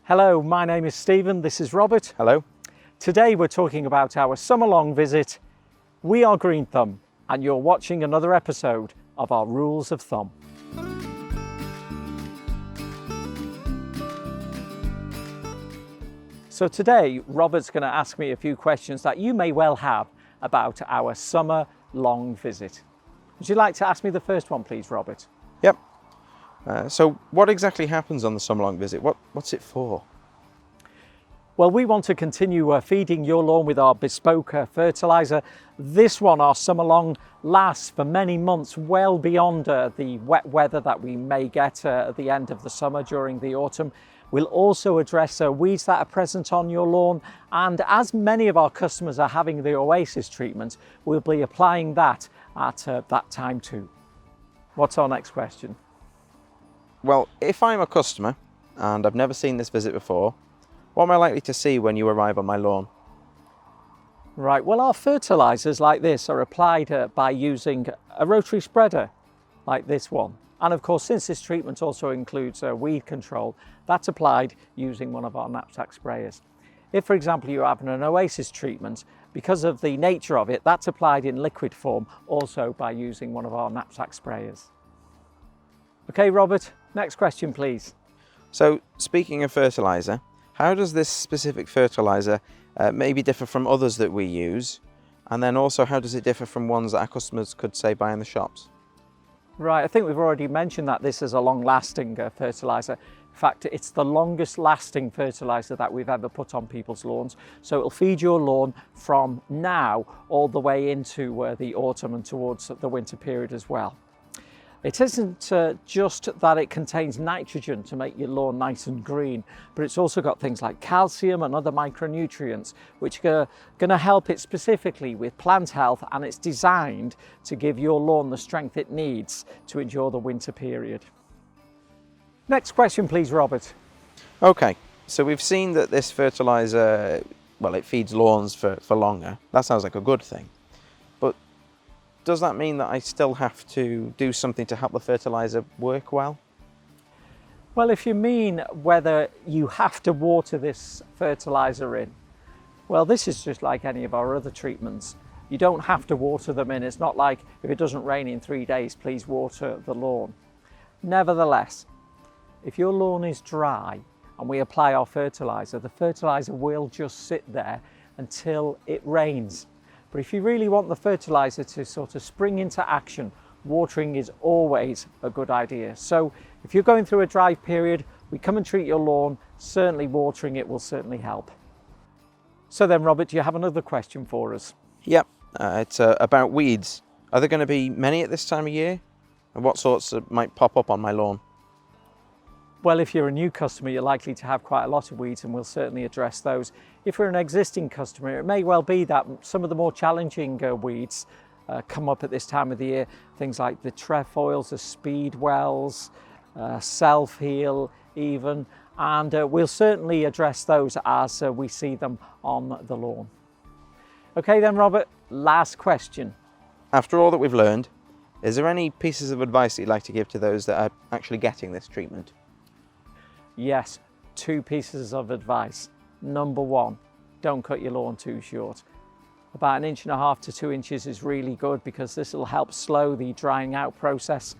Hello, my name is Stephen, this is Robert. Hello. Today we're talking about our summer-long visit. We are GreenThumb and you're watching another episode of our Rules of Thumb. So today Robert's going to ask me a few questions that you may well have about our summer-long visit. Would you like to ask me the first one please, Robert? Yep. So what exactly happens on the summer-long visit? What's it for? Well, we want to continue feeding your lawn with our bespoke fertiliser. This one, our summer-long, lasts for many months, well beyond the wet weather that we may get at the end of the summer during the autumn. We'll also address weeds that are present on your lawn, and as many of our customers are having the Oasis treatment, we'll be applying that at that time too. What's our next question? Well, if I'm a customer and I've never seen this visit before, what am I likely to see when you arrive on my lawn? Right, well, our fertilisers like this are applied by using a rotary spreader like this one. And of course, since this treatment also includes weed control, that's applied using one of our knapsack sprayers. If, for example, you're having an Oasis treatment, because of the nature of it, that's applied in liquid form also by using one of our knapsack sprayers. Okay, Robert, next question, please. So, speaking of fertiliser, how does this specific fertiliser maybe differ from others that we use? And then also, how does it differ from ones that our customers could, say, buy in the shops? Right, I think we've already mentioned that this is a long-lasting fertiliser. In fact, it's the longest lasting fertiliser that we've ever put on people's lawns. So it'll feed your lawn from now all the way into the autumn and towards the winter period as well. It isn't just that it contains nitrogen to make your lawn nice and green, but it's also got things like calcium and other micronutrients, which are going to help it specifically with plant health, and it's designed to give your lawn the strength it needs to endure the winter period. Next question, please, Robert. Okay, so we've seen that this fertiliser, well, it feeds lawns for longer. That sounds like a good thing. But does that mean that I still have to do something to help the fertiliser work well? Well, if you mean whether you have to water this fertiliser in, well, this is just like any of our other treatments. You don't have to water them in. It's not like if it doesn't rain in 3 days, please water the lawn. Nevertheless, if your lawn is dry and we apply our fertiliser, the fertiliser will just sit there until it rains. But if you really want the fertiliser to sort of spring into action, watering is always a good idea. So if you're going through a dry period, we come and treat your lawn, certainly watering it will certainly help. So then, Robert, do you have another question for us? Yep, it's about weeds. Are there going to be many at this time of year? And what sorts might pop up on my lawn? Well, if you're a new customer, you're likely to have quite a lot of weeds, and we'll certainly address those. If you're an existing customer, it may well be that some of the more challenging weeds come up at this time of the year. Things like the trefoils, the speedwells, self-heal even, and we'll certainly address those as we see them on the lawn. Okay then, Robert, last question. After all that we've learned, is there any pieces of advice that you'd like to give to those that are actually getting this treatment? Yes, 2 pieces of advice. Number 1, don't cut your lawn too short. About 1.5 to 2 inches is really good because this will help slow the drying out process.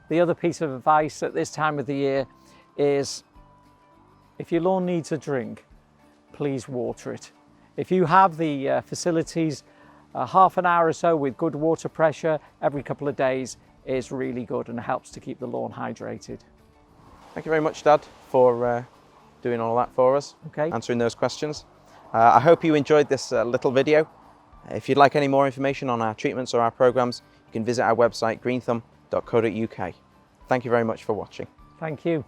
The other piece of advice at this time of the year is if your lawn needs a drink, please water it. If you have the facilities, half an hour or so with good water pressure every couple of days is really good and helps to keep the lawn hydrated. Thank you very much, Dad, for doing all that for us, answering those questions. I hope you enjoyed this little video. If you'd like any more information on our treatments or our programs, you can visit our website, greenthumb.co.uk. Thank you very much for watching. Thank you.